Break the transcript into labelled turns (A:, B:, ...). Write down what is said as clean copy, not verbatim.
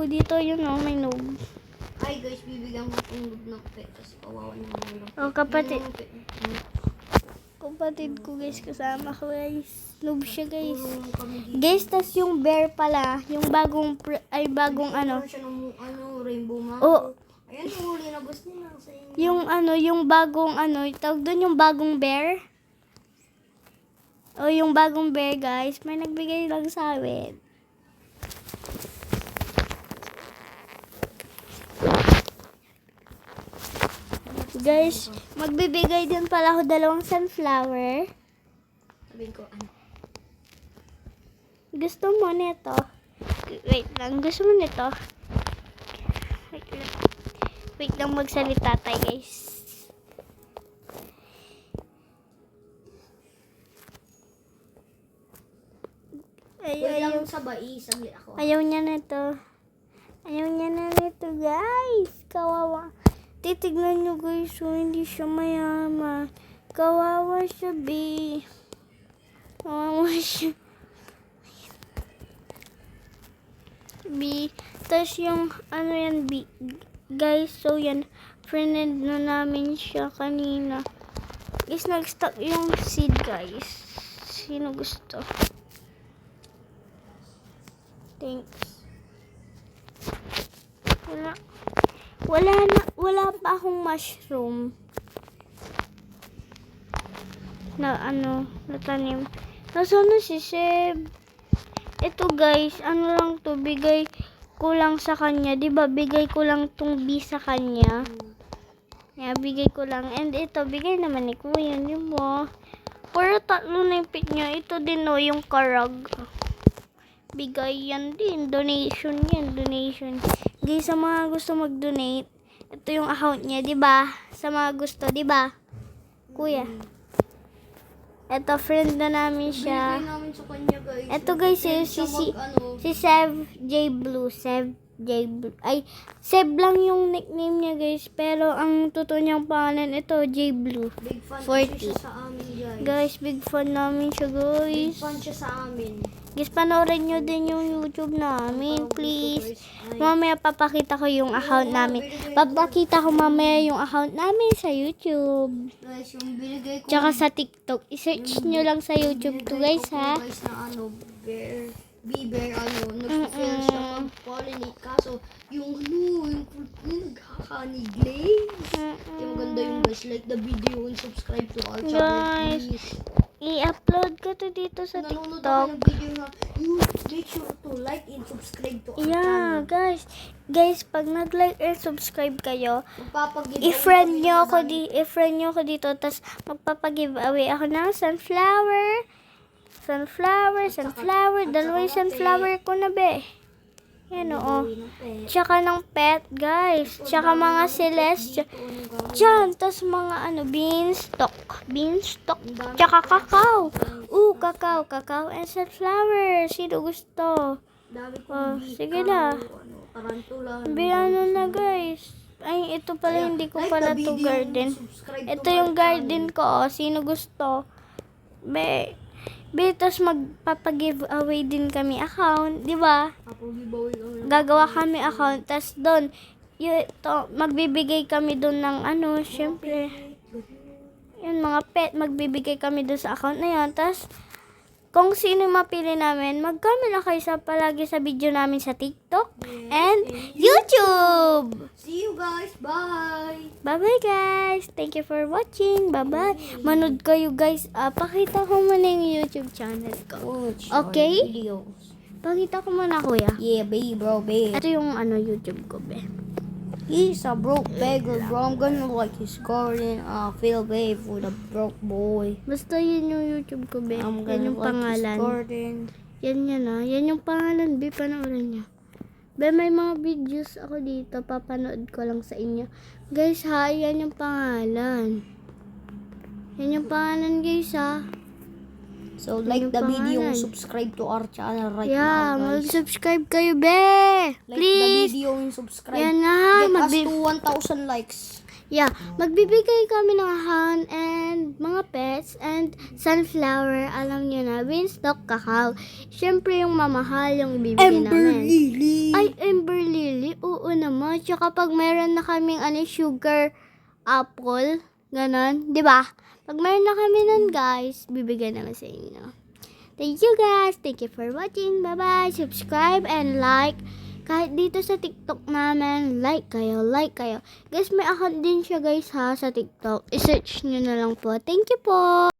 A: dito, yun o, may noob.
B: Ay guys, bibigyan mo itong noob ng pet kasi kawawa naman yung pet.
A: O, kapatid.
B: Yung pet.
A: Kapatid ko guys, kasama ko guys. Noob siya guys.
B: Tulungan kami dito.
A: Guys, tas yung bear pala, yung bagong, bagong ano.
B: Siya ng rainbow mango.
A: Oh.
B: Ayan yung huli na gusto niya sa inyo.
A: Yung ano, yung bagong ano, tawag doon yung bagong bear. O, yung bagong bear guys, may nagbigay lang sa amin. Guys, magbibigay din pala ako dalawang sunflower.
B: Sabihin ko, ano?
A: Gusto mo nito? Wait lang, gusto mo nito? Wait lang. Wait lang magsalita tayo guys.
B: Wait lang sabay, saglit ako.
A: Ayaw niya nito. Ayaw niya na nito guys. Kawawa. Titignan nyo guys, so hindi siya mayaman. Kawawa siya, B. Kawawa siya. B. Tapos yung, ano yan, B. Guys, so yan. Friended na namin siya kanina. Guys, nag-stock yung seed, guys. Sino gusto? Thanks. Wala pa akong mushroom na ano, natanim. Nasaan na si Seb? Ito guys, ano lang to, bigay ko lang sa kanya. Diba, bigay ko lang tong B sa kanya. Yeah, bigay ko lang. And ito, bigay naman ni Kuya, diba? Pero tatlo na yung pick niya. Ito din no, yung karag. Bigay yan din. Donation yan, donation. Guys, sa mga gusto mag-donate, ito yung account niya, di ba? Sa mga gusto, di ba? Kuya. Ito, friend na namin siya.
B: Bigay namin sa kanya guys.
A: Ito guys, si Sev J Blue. Sev J Blue. Ay, Sev lang yung nickname niya guys. Pero ang totoo niyang pangalan, ito, J Blue.
B: Big fan
A: 40.
B: siya sa amin guys.
A: Guys, big fan namin siya guys.
B: Big fan siya sa amin.
A: Guys, panoorin nyo din yung YouTube namin, please. Mamaya papakita ko yung account namin. Papakita ko mamaya yung account namin sa YouTube.
B: Guys, yung binigay ko.
A: Tsaka sa TikTok. I-search nyo lang sa YouTube to guys, ha?
B: Guys, na ano, bear, bear, ano, nag-fail siya pag-pollinate. Kaso, yung nagkaka-honey glaze. Yung ganda yung guys, like the video and subscribe to our channel,
A: Guys,
B: please.
A: i-upload ko to dito sa
B: Nanonood
A: TikTok.
B: ako ng video na, you make sure to like and subscribe to our
A: Yeah,
B: channel.
A: guys, pag nag-like and subscribe kayo,
B: Magpapag-giveaway
A: i-friend
B: kami
A: nyo
B: ng
A: ako i-friend nyo ako dito, tas magpapag-giveaway ako ng sunflower, dalawang sunflower ko na be. Yan oo. Tsaka ng pet, guys. Tsaka mga celeste. Diyan, tas mga ano, beanstalk. Tsaka kakao. Kakao and sunflower. Sino gusto?
B: Dami
A: Oh,
B: kong
A: sige na.
B: Tarantula.
A: Ano na guys. Ay, ito pala, hindi ko pala to garden. Ito yung garden ko, oh. Sino gusto? Tas magpapag-giveaway din kami account, di ba? Gagawa kami account, tas doon, magbibigay kami doon ng ano, syempre, yun, mga pet, magbibigay kami doon sa account na yun, tas, kung sino mapili namin, mag-comment na kayo palagi sa video namin sa TikTok and YouTube!
B: See you guys, bye!
A: Bye-bye guys! Thank you for watching. Bye-bye. Manood kayo guys. Pakita ko muna yung YouTube channel ko. Okay?
B: Videos.
A: Pakita ko muna kuya.
B: Yeah, bro.
A: Ito yung ano YouTube ko be.
B: He's a broke beggar, bro. I'm gonna like his garden. Feel bad for the broke boy.
A: Basta yun yung YouTube ko be.
B: I'm
A: Yan
B: gonna
A: yung
B: like
A: pangalan.
B: his garden.
A: Yan Yan yung pangalan be. Panoorin niyo. Be, may mga videos ako dito. Papanood ko lang sa inyo. Guys ha, yan yung pangalan. Yan yung pangalan guys ha.
B: So like the video, subscribe to our channel right now, guys.
A: Mag-subscribe kayo be.
B: Like
A: Please.
B: the video and subscribe.
A: Yan na.
B: Get us to 1,000 likes.
A: Yeah, magbibigay kami ng hand and mga pets and sunflower. Alam nyo na, beanstalk, kakao. Siyempre yung mamahal yung bibigyan namin.
B: Lily.
A: Ay, Amber Lily. Tsaka pag meron na kaming sugar apple, ganon, di ba? Pag meron na kami nun, guys, bibigyan naman sa inyo. Thank you, guys. Thank you for watching. Bye-bye. Subscribe and like. Kahit dito sa TikTok namin, like kayo. Guys, may account din siya, guys, ha, sa TikTok. I-search nyo na lang po. Thank you po.